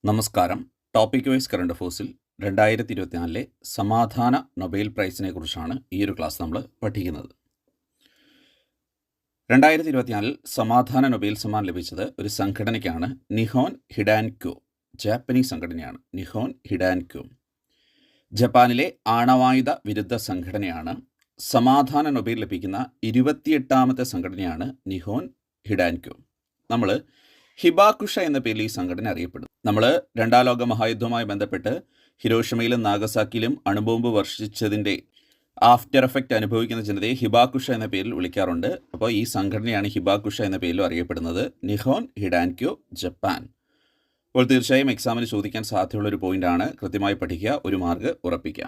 നമസ്കാരം. Topic wise current അഫേഴ്സിൽ 2024 സമാധാന Nobel പ്രൈസിനെ കുറിച്ചാണ് ഈ ഒരു ക്ലാസ് നമ്മൾ പഠിക്കുന്നത്. 2024 സമാധാന നൊബേൽ സമ്മാനം ലഭിച്ചത് ഒരു സംഘടനയ്ക്കാണ്. നിഹോൻ ഹിഡാൻക്യോ, ജാപ്പനീസ് സംഘടനയാണ്. നിഹോൻ ഹിഡാൻക്യോ ജപ്പാനിലെ ആണവായുധ വിരുദ്ധ സംഘടനയാണ്. സമാധാന നൊബേൽ ലഭിക്കുന്ന 28ാമത്തെ സംഘടനയാണ് നിഹോൻ ഹിഡാൻക്യോ. നമ്മൾ ഹിബാകുഷ എന്ന പേരിൽ ഈ സംഘടന അറിയപ്പെടുന്നു. നമ്മൾ രണ്ടാം ലോക മഹായുദ്ധവുമായി ബന്ധപ്പെട്ട് ഹിരോഷിമയിലും നാഗസാക്കിയിലും അണുബോംബ് വർഷിച്ചതിൻ്റെ ആഫ്റ്റർ എഫക്റ്റ് അനുഭവിക്കുന്ന ജനതയെ ഹിബാകുഷ എന്ന പേരിൽ വിളിക്കാറുണ്ട്. അപ്പോൾ ഈ സംഘടനയാണ് ഹിബാകുഷ എന്ന പേരിലും അറിയപ്പെടുന്നത്. നിഹോൻ ഹിഡാൻക്യോ, ജപ്പാൻ. അപ്പോൾ തീർച്ചയായും എക്സാമിന് ചോദിക്കാൻ സാധ്യതയുള്ള ഒരു പോയിൻ്റാണ്. കൃത്യമായി പഠിക്കുക, ഒരു മാർക്ക് ഉറപ്പിക്കുക.